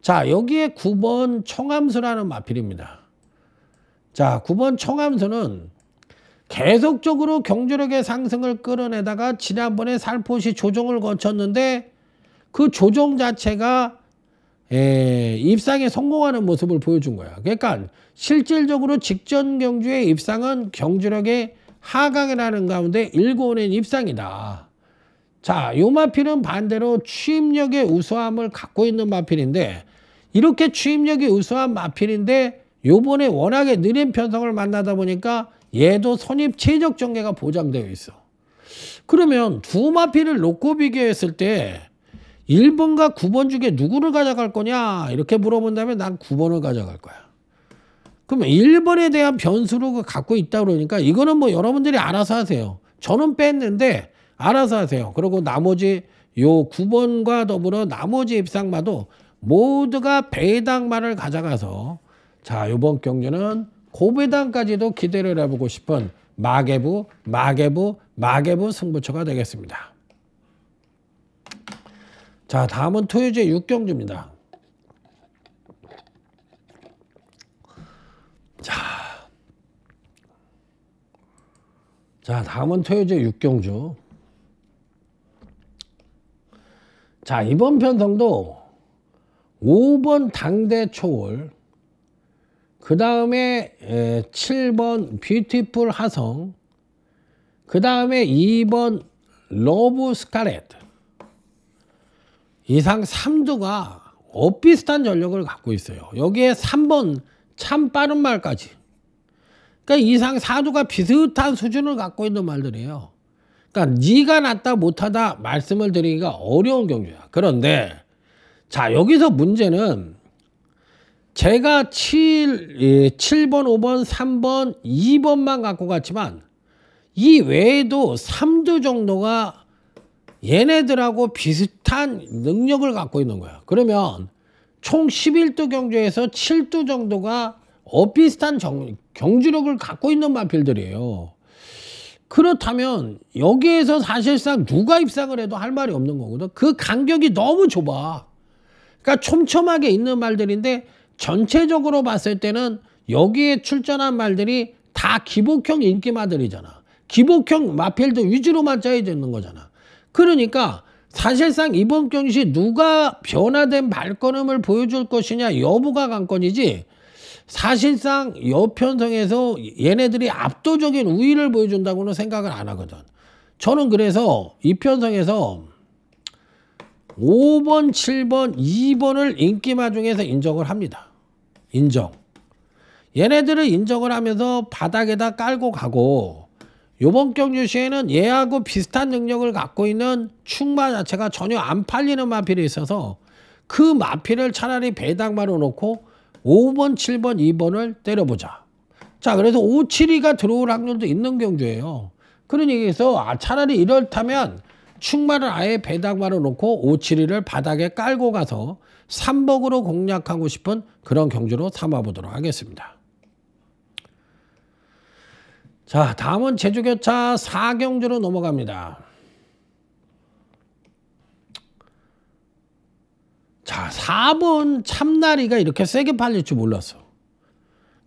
자 여기에 9번 청암수라는 마필입니다. 자 9번 청암수는 계속적으로 경주력의 상승을 끌어내다가 지난번에 살포시 조정을 거쳤는데 그 조정 자체가 입상에 성공하는 모습을 보여준 거야. 그러니까 실질적으로 직전 경주의 입상은 경주력의 하강을 하는 가운데 일궈낸 입상이다. 자, 요 마필은 반대로 취입력의 우수함을 갖고 있는 마필인데 이렇게 추임력이 우수한 마필인데 요번에 워낙에 느린 편성을 만나다 보니까 얘도 선입 최적 전개가 보장되어 있어. 그러면 두 마필을 놓고 비교했을 때 1번과 9번 중에 누구를 가져갈 거냐 이렇게 물어본다면 난 9번을 가져갈 거야. 그러면 1번에 대한 변수로 갖고 있다 그러니까 이거는 뭐 여러분들이 알아서 하세요. 저는 뺐는데 알아서 하세요. 그리고 나머지 요 9번과 더불어 나머지 입상마도 모두가 배당마를 가져가서 자 이번 경주는 고배당까지도 기대를 해보고 싶은 마개부 승부처가 되겠습니다. 자 다음은 토요제 6경주입니다. 자 다음은 토요제 6경주. 자 이번 편성도 5번 당대 초월, 그 다음에 7번 뷰티풀 하성, 그 다음에 2번 러브 스카렛 이상 3두가 엇비슷한 전력을 갖고 있어요. 여기에 3번 참 빠른 말까지. 그러니까 이상 4두가 비슷한 수준을 갖고 있는 말들이에요. 그러니까 네가 낫다 못하다 말씀을 드리기가 어려운 경주야. 그런데 자 여기서 문제는 제가 7번, 5번, 3번, 2번만 갖고 갔지만 이 외에도 3두 정도가 얘네들하고 비슷한 능력을 갖고 있는 거야. 그러면 총 11두 경주에서 7두 정도가 엇비슷한 경주력을 갖고 있는 마필들이에요. 그렇다면 여기에서 사실상 누가 입상을 해도 할 말이 없는 거거든. 그 간격이 너무 좁아. 그러니까 촘촘하게 있는 말들인데 전체적으로 봤을 때는 여기에 출전한 말들이 다 기복형 인기마들이잖아. 기복형 마필들 위주로만 짜여져 있는 거잖아. 그러니까 사실상 이번 경시 누가 변화된 발걸음을 보여줄 것이냐 여부가 관건이지 사실상 여편성에서 얘네들이 압도적인 우위를 보여준다고는 생각을 안 하거든. 저는 그래서 이 편성에서 5번, 7번, 2번을 인기마 중에서 인정을 합니다. 인정. 얘네들을 인정을 하면서 바닥에다 깔고 가고 요번 경주 시에는 얘하고 비슷한 능력을 갖고 있는 충마 자체가 전혀 안 팔리는 마필이 있어서 그 마필을 차라리 배당마로 놓고 5번, 7번, 2번을 때려보자. 자, 그래서 5, 7위가 들어올 확률도 있는 경주예요. 그러니까 차라리 이렇다면 충마를 아예 배당마로 놓고 5, 7위를 바닥에 깔고 가서 3복으로 공략하고 싶은 그런 경주로 삼아보도록 하겠습니다. 자, 다음은 제주교차 4경주로 넘어갑니다. 자, 4번 참나리가 이렇게 세게 팔릴 줄 몰랐어.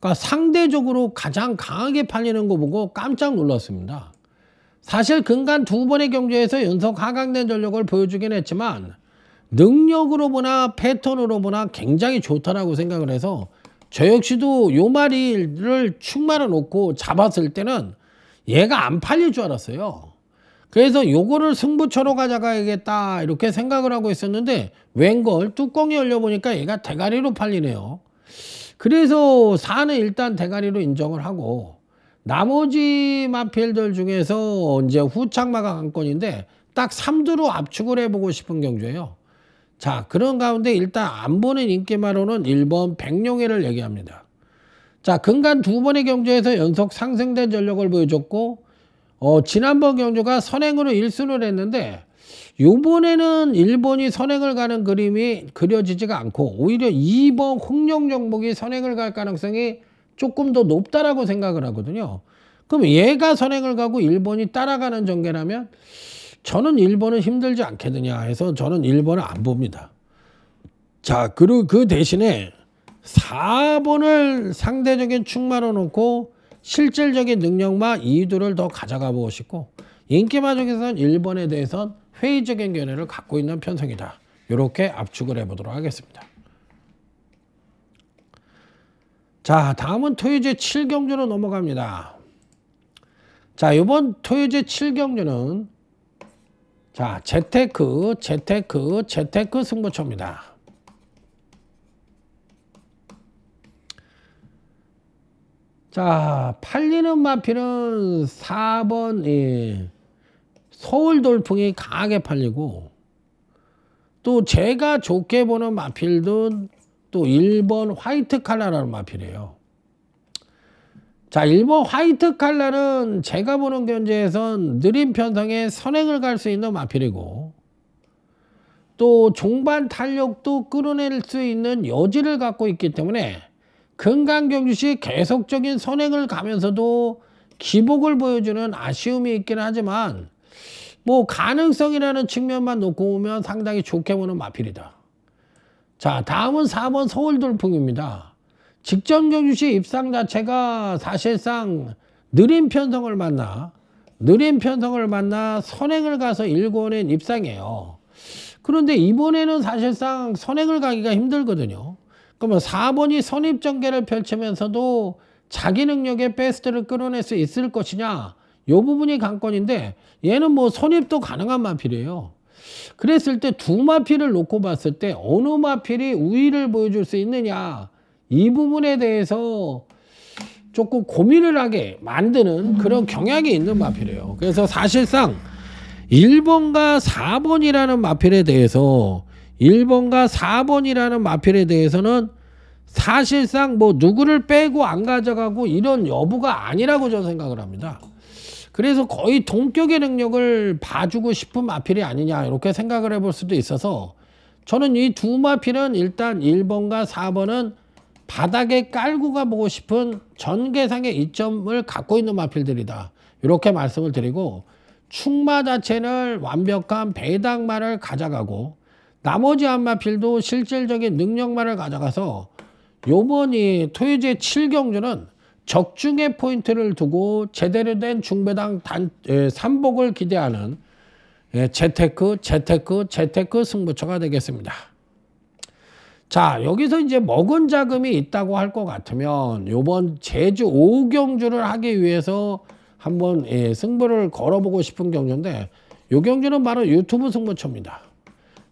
그러니까 상대적으로 가장 강하게 팔리는 거 보고 깜짝 놀랐습니다. 사실 근간 두 번의 경주에서 연속 하강된 전력을 보여주긴 했지만 능력으로 보나 패턴으로 보나 굉장히 좋다라고 생각을 해서 저 역시도 요 마리를 충마를 놓고 잡았을 때는 얘가 안 팔릴 줄 알았어요. 그래서 요거를 승부처로 가져가야겠다 이렇게 생각을 하고 있었는데 웬걸 뚜껑이 열려보니까 얘가 대가리로 팔리네요. 그래서 4는 일단 대가리로 인정을 하고 나머지 마필들 중에서 이제 후착마가 관건인데 딱 3두로 압축을 해보고 싶은 경주예요. 자, 그런 가운데 일단 안 보는 인기마로는 1번 백룡해를 얘기합니다. 자, 근간 두 번의 경주에서 연속 상승된 전력을 보여줬고 지난번 경주가 선행으로 1순을 했는데 요번에는 1번이 선행을 가는 그림이 그려지지가 않고 오히려 2번 홍룡정복이 선행을 갈 가능성이 조금 더 높다라고 생각을 하거든요. 그럼 얘가 선행을 가고 1번이 따라가는 전개라면 저는 1번은 힘들지 않겠느냐 해서 저는 1번을 안 봅니다. 자, 그리고 그 대신에 4번을 상대적인 충마로 놓고 실질적인 능력마 2두를 더 가져가 보고 싶고 인기마 중에서는 1번에 대해서는 회의적인 견해를 갖고 있는 편성이다. 이렇게 압축을 해보도록 하겠습니다. 자, 다음은 토요제 7경주로 넘어갑니다. 자, 이번 토요제 7경주는 자, 재테크 승부처입니다. 자, 팔리는 마필은 4번 서울 돌풍이 강하게 팔리고, 또 제가 좋게 보는 마필도 또 1번 화이트 칼라라는 마필이에요. 자, 1번 화이트 칼라는 제가 보는 견제에선 느린 편성에 선행을 갈 수 있는 마필이고, 또 종반 탄력도 끌어낼 수 있는 여지를 갖고 있기 때문에 금강경주시 계속적인 선행을 가면서도 기복을 보여주는 아쉬움이 있긴 하지만 뭐 가능성이라는 측면만 놓고 보면 상당히 좋게 보는 마필이다. 자, 다음은 4번 서울돌풍입니다. 직전 경주시 입상 자체가 사실상 느린 편성을 만나 선행을 가서 1권엔 입상해요. 그런데 이번에는 사실상 선행을 가기가 힘들거든요. 그러면 4번이 선입전개를 펼치면서도 자기 능력의 베스트를 끌어낼 수 있을 것이냐, 이 부분이 관건인데, 얘는 뭐 선입도 가능한 마필이에요. 그랬을 때 두 마필을 놓고 봤을 때 어느 마필이 우위를 보여줄 수 있느냐, 이 부분에 대해서 조금 고민을 하게 만드는 그런 경향이 있는 마필이에요. 그래서 사실상 1번과 4번이라는 마필에 대해서는 사실상 뭐 누구를 빼고 안 가져가고 이런 여부가 아니라고 저는 생각을 합니다. 그래서 거의 동격의 능력을 봐주고 싶은 마필이 아니냐, 이렇게 생각을 해볼 수도 있어서 저는 이 두 마필은 일단 1번과 4번은 바닥에 깔고 가보고 싶은 전개상의 이점을 갖고 있는 마필들이다, 이렇게 말씀을 드리고, 충마 자체는 완벽한 배당만을 가져가고 나머지 한 마필도 실질적인 능력만을 가져가서 요번이 토요제 7경주는 적중의 포인트를 두고 제대로 된 중배당 3복을 기대하는 재테크 승부처가 되겠습니다. 자, 여기서 이제 먹은 자금이 있다고 할 것 같으면 요번 제주 5경주를 하기 위해서 한번 승부를 걸어보고 싶은 경주인데, 이 경주는 바로 유튜브 승부처입니다.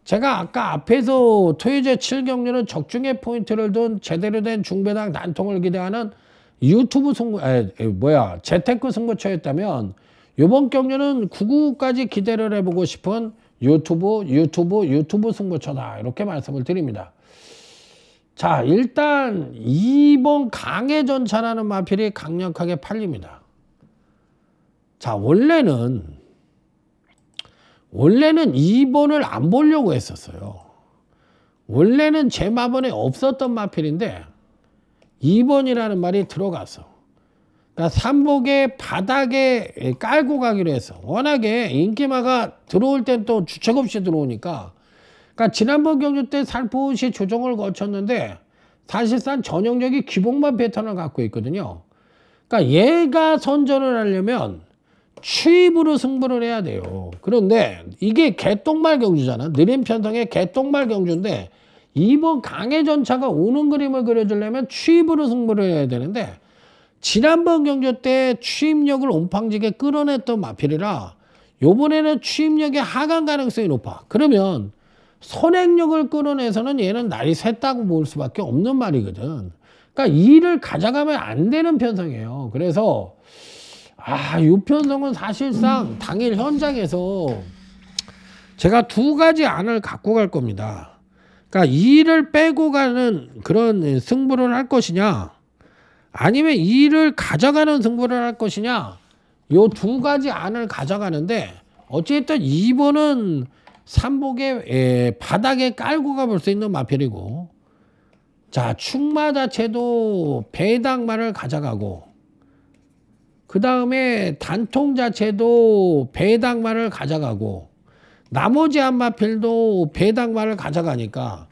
제가 아까 앞에서 토요제 7경주는 적중의 포인트를 둔 제대로 된 중배당 단통을 기대하는 재테크 승부처였다면, 이번 경주는 999까지 기대를 해보고 싶은 유튜브 승부처다, 이렇게 말씀을 드립니다. 자, 일단 2번 강해전차라는 마필이 강력하게 팔립니다. 자, 원래는 2번을 안 보려고 했었어요. 원래는 제 마번에 없었던 마필인데 2번이라는 말이 들어갔어. 그러니까 삼복의 바닥에 깔고 가기로 했어. 워낙에 인기마가 들어올 땐 또 주책 없이 들어오니까, 그러니까 지난번 경주 때 살포시 조정을 거쳤는데 사실상 전형적인 기복만 패턴을 갖고 있거든요. 그러니까 얘가 선전을 하려면 추입으로 승부를 해야 돼요. 그런데 이게 개똥말 경주잖아. 느린 편성의 개똥말 경주인데 2번 강해전차가 오는 그림을 그려주려면 추입으로 승부를 해야 되는데, 지난번 경주 때 추입력을 옴팡지게 끌어냈던 마필이라 요번에는 추입력의 하강 가능성이 높아. 그러면 선행력을 끌어내서는 얘는 날이 샜다고 볼 수밖에 없는 말이거든. 그러니까 2를 가져가면 안 되는 편성이에요. 그래서 이 편성은 사실상 당일 현장에서 제가 두 가지 안을 갖고 갈 겁니다. 그러니까 2를 빼고 가는 그런 승부를 할 것이냐, 아니면 2를 가져가는 승부를 할 것이냐, 요 두 가지 안을 가져가는데, 어쨌든 2번은 삼복의 바닥에 깔고 가볼 수 있는 마필이고, 자, 충마 자체도 배당만을 가져가고, 그 다음에 단통 자체도 배당만을 가져가고, 나머지 한 마필도 배당만을 가져가니까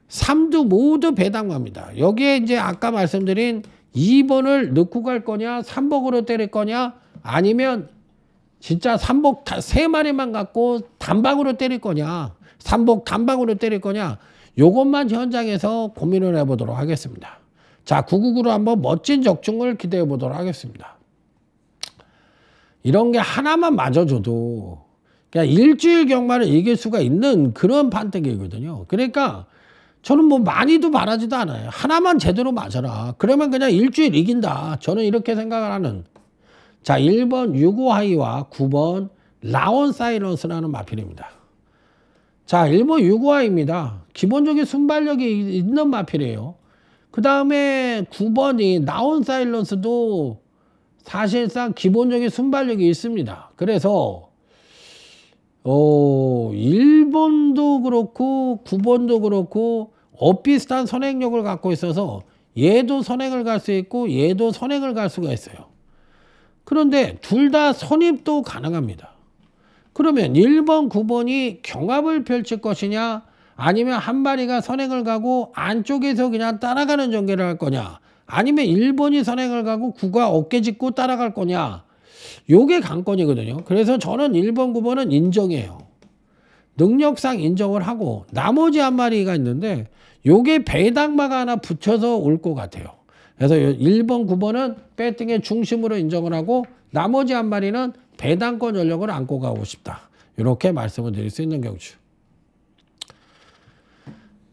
3두 모두 배당마입니다. 여기에 이제 아까 말씀드린 2번을 넣고 갈 거냐, 3복으로 때릴 거냐, 아니면 진짜 3복 3마리만 갖고 단방으로 때릴 거냐, 3복 단방으로 때릴 거냐, 요것만 현장에서 고민을 해보도록 하겠습니다. 자, 999로 한번 멋진 적중을 기대해 보도록 하겠습니다. 이런 게 하나만 맞아줘도 그냥 일주일 경마를 이길 수가 있는 그런 판때기거든요. 그러니까 저는 뭐 많이도 바라지도 않아요. 하나만 제대로 맞아라. 그러면 그냥 일주일 이긴다. 저는 이렇게 생각을 하는. 자, 1번 유고하이와 9번 라온 사이런스라는 마필입니다. 자, 1번 유고하이입니다. 기본적인 순발력이 있는 마필이에요. 그 다음에 9번이 라온 사이런스도 사실상 기본적인 순발력이 있습니다. 그래서 1번도 그렇고 9번도 그렇고 비슷한 선행력을 갖고 있어서 얘도 선행을 갈 수 있고 얘도 선행을 갈 수가 있어요. 그런데 둘 다 선입도 가능합니다. 그러면 1번, 9번이 경합을 펼칠 것이냐 아니면 한 마리가 선행을 가고 안쪽에서 그냥 따라가는 전개를 할 거냐 아니면 1번이 선행을 가고 9가 어깨 짚고 따라갈 거냐 요게 관건이거든요. 그래서 저는 1번, 9번은 인정해요. 능력상 인정을 하고 나머지 한 마리가 있는데 요게 배당마가 하나 붙여서 올 것 같아요. 그래서 1번, 9번은 배팅의 중심으로 인정을 하고 나머지 한 마리는 배당권 전력을 안고 가고 싶다. 이렇게 말씀을 드릴 수 있는 경주.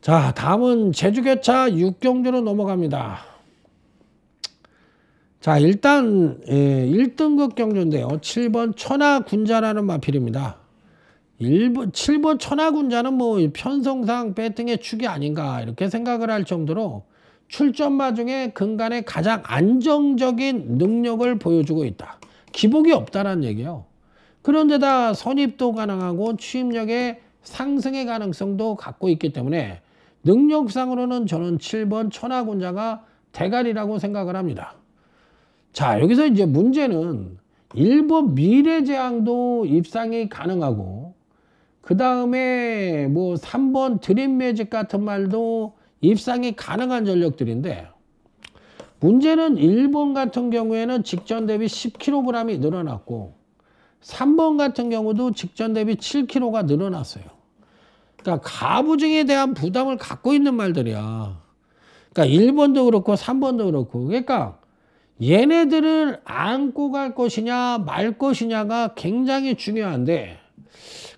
자, 다음은 제주교차 6경주로 넘어갑니다. 자, 일단 1등급 경주인데요. 7번 천하군자라는 마필입니다. 7번 천하군자는 뭐 편성상 배팅의 축이 아닌가 이렇게 생각을 할 정도로 출전마 중에 근간에 가장 안정적인 능력을 보여주고 있다. 기복이 없다라는 얘기예요. 그런데다 선입도 가능하고 추임력의 상승의 가능성도 갖고 있기 때문에 능력상으로는 저는 7번 천하군자가 대가리라고 생각을 합니다. 자, 여기서 이제 문제는 1번 미래재앙도 입상이 가능하고 그 다음에 뭐 3번 드림매직 같은 말도 입상이 가능한 전력들인데 문제는 1번 같은 경우에는 직전 대비 10kg이 늘어났고 3번 같은 경우도 직전 대비 7kg가 늘어났어요. 그러니까 가부증에 대한 부담을 갖고 있는 말들이야. 그러니까 1번도 그렇고 3번도 그렇고 그러니까 얘네들을 안고 갈 것이냐 말 것이냐가 굉장히 중요한데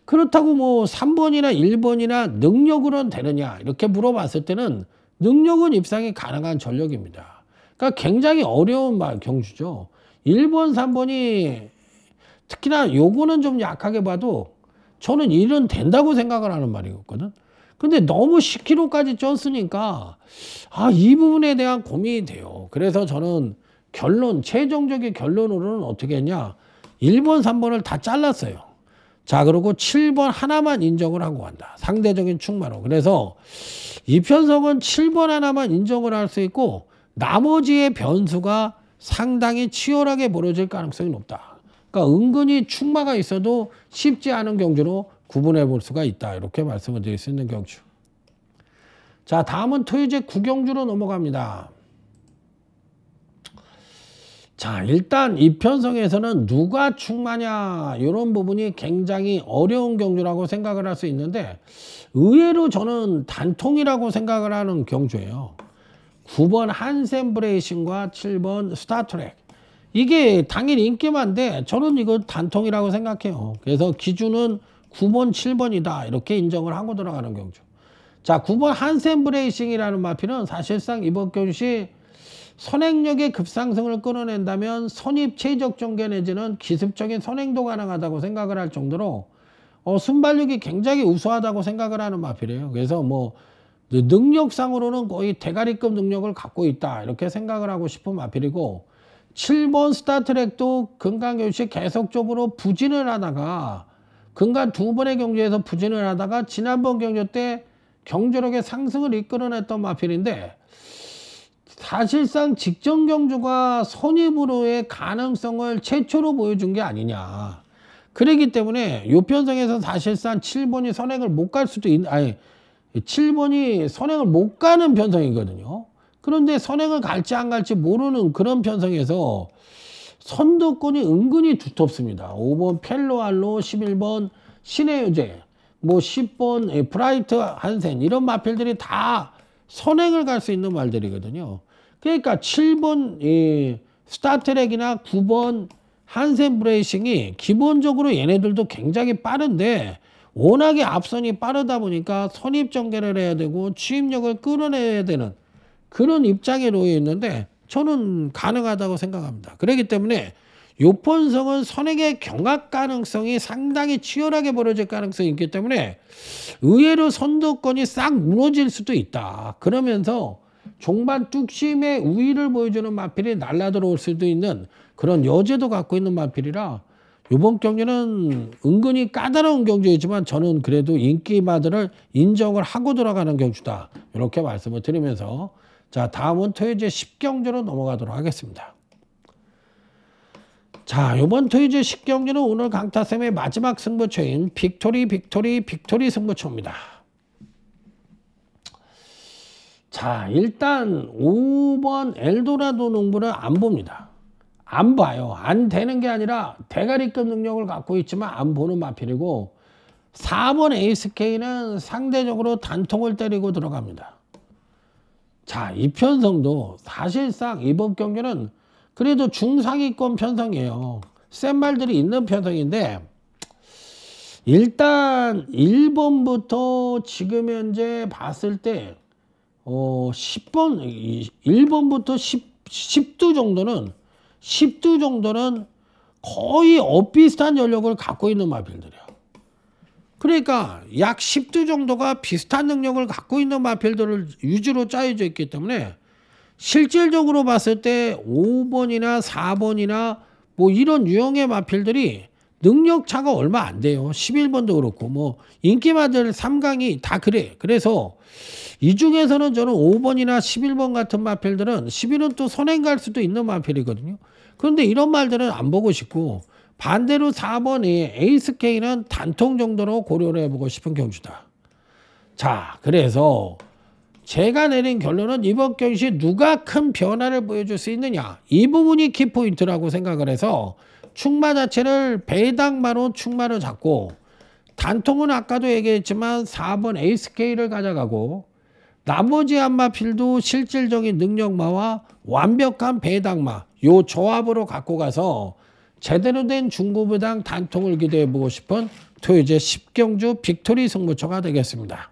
그렇다고 뭐 3번이나 1번이나 능력으로는 되느냐 이렇게 물어봤을 때는 능력은 입상이 가능한 전력입니다. 그러니까 굉장히 어려운 경주죠. 1번, 3번이 특히나 요거는 좀 약하게 봐도 저는 일은 된다고 생각을 하는 말이거든. 근데 너무 10kg까지 쪘으니까 이 부분에 대한 고민이 돼요. 그래서 저는 최종적인 결론으로는 어떻게 했냐 1번 3번을 다 잘랐어요. 자, 그리고 7번 하나만 인정을 하고 간다. 상대적인 충마로. 그래서 이편성은 7번 하나만 인정을 할 수 있고 나머지의 변수가 상당히 치열하게 벌어질 가능성이 높다. 그러니까 은근히 충마가 있어도 쉽지 않은 경주로 구분해 볼 수가 있다. 이렇게 말씀을 드릴 수 있는 경주. 자, 다음은 토요제 9경주로 넘어갑니다. 자, 일단 이편성에서는 누가 충마냐 이런 부분이 굉장히 어려운 경주라고 생각을 할 수 있는데 의외로 저는 단통이라고 생각을 하는 경주예요. 9번 한센브레이싱과 7번 스타트랙 이게 당연히 인기만데 저는 이거 단통이라고 생각해요. 그래서 기준은 9번 7번이다 이렇게 인정을 하고 들어가는 경주. 자, 9번 한센브레이싱이라는 마필은 사실상 이번 경주시 선행력의 급상승을 끌어낸다면 선입 최적 전개 내지는 기습적인 선행도 가능하다고 생각을 할 정도로 순발력이 굉장히 우수하다고 생각을 하는 마필이에요. 그래서 뭐 능력상으로는 거의 대가리급 능력을 갖고 있다 이렇게 생각을 하고 싶은 마필이고 7번 스타트랙도 근간교시 계속적으로 부진을 하다가 근간 두 번의 경주에서 부진을 하다가 지난번 경주 때 경제력의 상승을 이끌어냈던 마필인데 사실상 직전 경주가 선입으로의 가능성을 최초로 보여준 게 아니냐. 그렇기 때문에 이 편성에서 사실상 7번이 선행을 못 갈 수도 있는 7번이 선행을 못 가는 편성이거든요. 그런데 선행을 갈지 안 갈지 모르는 그런 편성에서 선두권이 은근히 두텁습니다. 5번 펠로알로, 11번 신의 유제, 뭐 10번 브라이트 한센 이런 마필들이 다 선행을 갈 수 있는 말들이거든요. 그러니까 7번 스타트랙이나 9번 한센 브레이싱이 기본적으로 얘네들도 굉장히 빠른데 워낙에 앞선이 빠르다 보니까 선입 전개를 해야 되고 추입력을 끌어내야 되는 그런 입장에 놓여 있는데 저는 가능하다고 생각합니다. 그렇기 때문에 요폰성은 선행의 경합 가능성이 상당히 치열하게 벌어질 가능성이 있기 때문에 의외로 선두권이 싹 무너질 수도 있다. 그러면서 종반 뚝심의 우위를 보여주는 마필이 날아들어올 수도 있는 그런 여지도 갖고 있는 마필이라 이번 경기는 은근히 까다로운 경주이지만 저는 그래도 인기마들을 인정을 하고 들어가는 경주다. 이렇게 말씀을 드리면서 자, 다음은 토요제 10경주로 넘어가도록 하겠습니다. 자, 이번 토요제 10경주는 오늘 강타쌤의 마지막 승부처인 빅토리 승부처입니다. 자, 일단 5번 엘도라도 농부는 안 봅니다. 안 봐요. 안 되는 게 아니라 대가리급 능력을 갖고 있지만 안 보는 마필이고 4번 에이스K는 상대적으로 단통을 때리고 들어갑니다. 자, 이 편성도 사실상 이번 경기는 그래도 중상위권 편성이에요. 센 말들이 있는 편성인데 일단 1번부터 지금 현재 봤을 때 10번 1번부터 10두 정도는 거의 엇비슷한 전력을 갖고 있는 마필들이야. 그러니까 약 10두 정도가 비슷한 능력을 갖고 있는 마필들을 위주로 짜여져 있기 때문에 실질적으로 봤을 때 5번이나 4번이나 뭐 이런 유형의 마필들이 능력 차가 얼마 안 돼요. 11번도 그렇고 뭐 인기마들 3강이 다 그래. 그래서 이 중에서는 저는 5번이나 11번 같은 마필들은 11은 또 선행 갈 수도 있는 마필이거든요. 그런데 이런 말들은 안 보고 싶고 반대로 4번이 에이스K는 단통 정도로 고려를 해보고 싶은 경주다. 자, 그래서 제가 내린 결론은 이번 경시 누가 큰 변화를 보여줄 수 있느냐, 이 부분이 키포인트라고 생각을 해서 축마 자체를 배당마로 축마를 잡고 단통은 아까도 얘기했지만 4번 에이스K를 가져가고 나머지 한 마필도 실질적인 능력마와 완벽한 배당마 요 조합으로 갖고 가서 제대로 된 중고부당 단통을 기대해보고 싶은 토요제 10경주 빅토리 승부처가 되겠습니다.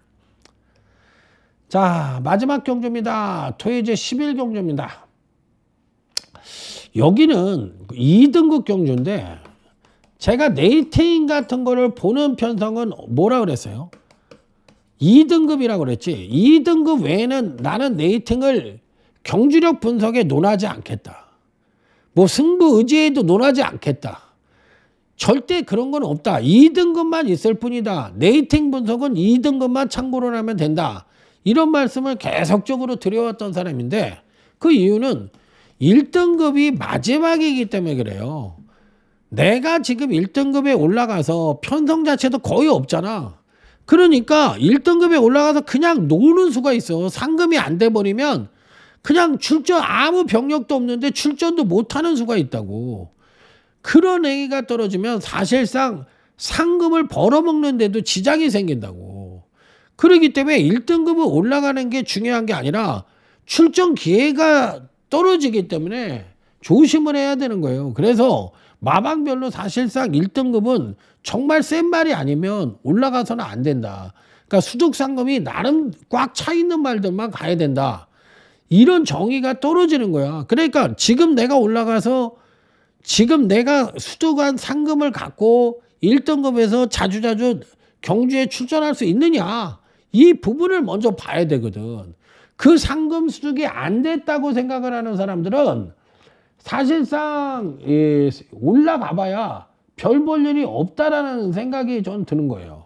자, 마지막 경주입니다. 토요제 11경주입니다. 여기는 2등급 경주인데 제가 네이팅 같은 거를 보는 편성은 뭐라 그랬어요? 2등급이라고 그랬지. 2등급 외에는 나는 네이팅을 경주력 분석에 논하지 않겠다. 뭐 승부 의지에도 논하지 않겠다. 절대 그런 건 없다. 2등급만 있을 뿐이다. 네이팅 분석은 2등급만 참고로 하면 된다. 이런 말씀을 계속적으로 드려왔던 사람인데 그 이유는 1등급이 마지막이기 때문에 그래요. 내가 지금 1등급에 올라가서 편성 자체도 거의 없잖아. 그러니까 1등급에 올라가서 그냥 노는 수가 있어. 상금이 안 돼버리면 그냥 출전 아무 병력도 없는데 출전도 못하는 수가 있다고. 그런 애기가 떨어지면 사실상 상금을 벌어먹는데도 지장이 생긴다고. 그렇기 때문에 1등급을 올라가는 게 중요한 게 아니라 출전 기회가 떨어지기 때문에 조심을 해야 되는 거예요. 그래서 마방별로 사실상 1등급은 정말 센 말이 아니면 올라가서는 안 된다. 그러니까 수득상금이 나름 꽉 차 있는 말들만 가야 된다. 이런 정의가 떨어지는 거야. 그러니까 지금 내가 올라가서 지금 내가 수득한 상금을 갖고 1등급에서 자주자주 경주에 출전할 수 있느냐. 이 부분을 먼저 봐야 되거든. 그 상금 수득이 안 됐다고 생각을 하는 사람들은 사실상 올라가 봐야 별 볼 일이 없다라는 생각이 전 드는 거예요.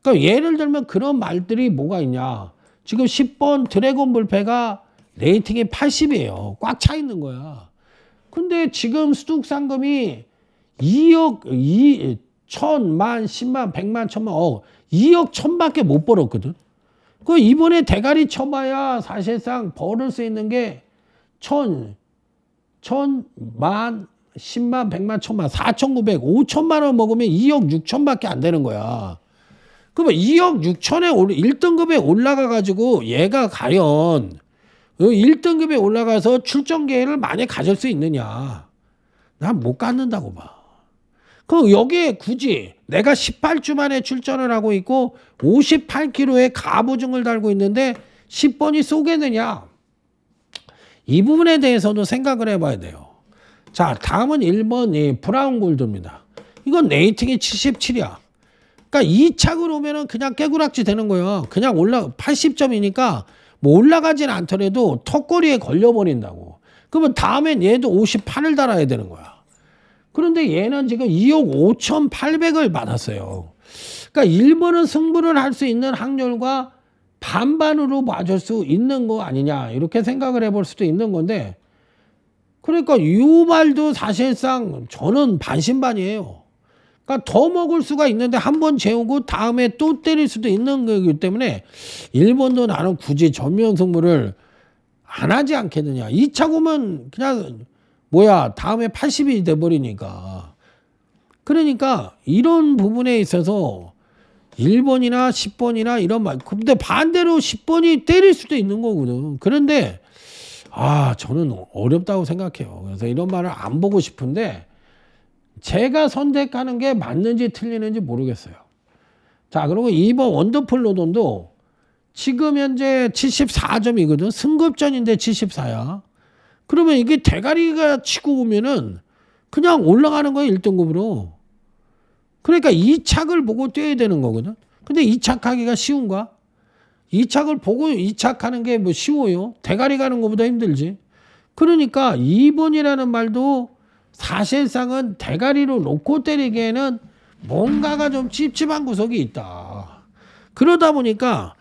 그러니까 예를 들면 그런 말들이 뭐가 있냐. 지금 10번 드래곤 불패가 레이팅이 80이에요. 꽉 차 있는 거야. 근데 지금 수득 상금이 2억, 1000, 만, 10만, 100만, 1000만, 2억 1000밖에 못 벌었거든. 그 이번에 대가리 쳐봐야 사실상 벌을 수 있는 게 1000, 만, 10만, 100만, 1000만, 4,900, 5천만 원 먹으면 2억 6천밖에 안 되는 거야. 그러면 2억 6천에 1등급에 올라가 가지고 얘가 과연 1등급에 올라가서 출전 기회를 많이 가질 수 있느냐. 난 못 갖는다고 봐. 그 여기에 굳이 내가 18주 만에 출전을 하고 있고 58kg의 갑오중을 달고 있는데 10번이 쏘겠느냐? 이 부분에 대해서도 생각을 해봐야 돼요. 자, 다음은 1번 이 브라운 골드입니다. 이건 레이팅이 77이야. 그러니까 2착을 오면은 그냥 깨구락지 되는 거예요. 그냥 80점이니까 뭐 올라가진 않더라도 턱걸이에 걸려버린다고. 그러면 다음엔 얘도 58을 달아야 되는 거야. 그런데 얘는 지금 2억 5,800을 받았어요. 그러니까 1번은 승부를 할 수 있는 확률과 반반으로 맞을 수 있는 거 아니냐 이렇게 생각을 해볼 수도 있는 건데, 그러니까 이 말도 사실상 저는 반신반이에요. 그러니까 더 먹을 수가 있는데 한 번 재우고 다음에 또 때릴 수도 있는 거기 때문에 1번도 나는 굳이 전면 승부를 안 하지 않겠느냐. 2차 보면 그냥 뭐야 다음에 80이 돼버리니까. 그러니까 이런 부분에 있어서 1번이나 10번이나 이런 말, 근데 반대로 10번이 때릴 수도 있는 거거든. 그런데 저는 어렵다고 생각해요. 그래서 이런 말을 안 보고 싶은데 제가 선택하는 게 맞는지 틀리는지 모르겠어요. 자, 그리고 2번 원더풀 로돈도 지금 현재 74점이거든. 승급전인데 74야. 그러면 이게 대가리가 치고 오면은 그냥 올라가는 거야, 1등급으로. 그러니까 2착을 보고 뛰어야 되는 거거든. 근데 2착하기가 쉬운가? 2착을 보고 2착하는 게 뭐 쉬워요? 대가리 가는 것보다 힘들지. 그러니까 2번이라는 말도 사실상은 대가리로 놓고 때리기에는 뭔가가 좀 찝찝한 구석이 있다. 그러다 보니까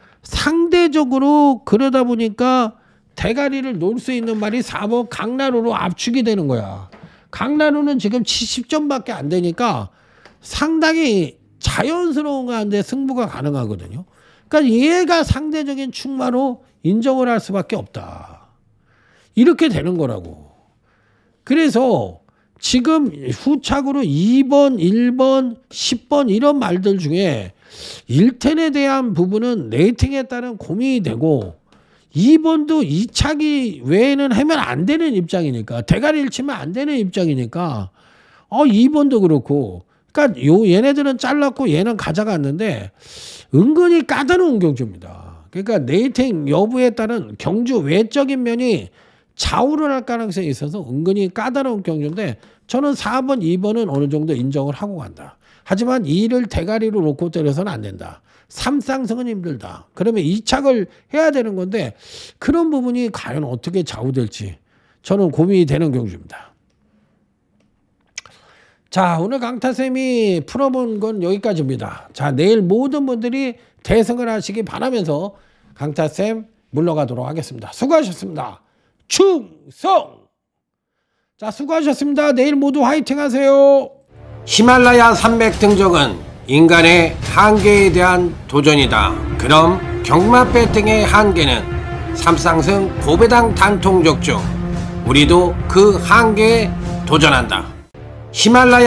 대가리를 놓을 수 있는 말이 4번 강나루로 압축이 되는 거야. 강나루는 지금 70점밖에 안 되니까 상당히 자연스러운 가운데 승부가 가능하거든요. 그러니까 얘가 상대적인 축마로 인정을 할 수밖에 없다. 이렇게 되는 거라고. 그래서 지금 후착으로 2번, 1번, 10번 이런 말들 중에 1텐에 대한 부분은 레이팅에 따른 고민이 되고 2번도 2착이 외에는 하면 안 되는 입장이니까, 대가리를 치면 안 되는 입장이니까 2번도 그렇고, 그러니까 얘네들은 잘랐고 얘는 가져갔는데 은근히 까다로운 경주입니다. 그러니까 레이팅 여부에 따른 경주 외적인 면이 좌우를 할 가능성이 있어서 은근히 까다로운 경주인데 저는 4번, 2번은 어느 정도 인정을 하고 간다. 하지만 2를 대가리로 놓고 때려서는 안 된다. 3쌍승은 힘들다. 그러면 2착을 해야 되는 건데 그런 부분이 과연 어떻게 좌우될지 저는 고민이 되는 경주입니다. 자, 오늘 강타쌤이 풀어본 건 여기까지입니다. 자, 내일 모든 분들이 대승을 하시기 바라면서 강타쌤 물러가도록 하겠습니다. 수고하셨습니다. 충성! 자, 수고하셨습니다. 내일 모두 화이팅 하세요. 히말라야 산맥 등적은 인간의 한계에 대한 도전이다. 그럼 경마 배팅의 한계는 삼쌍승 고배당 단통적 중 우리도 그 한계에 도전한다. 히말라야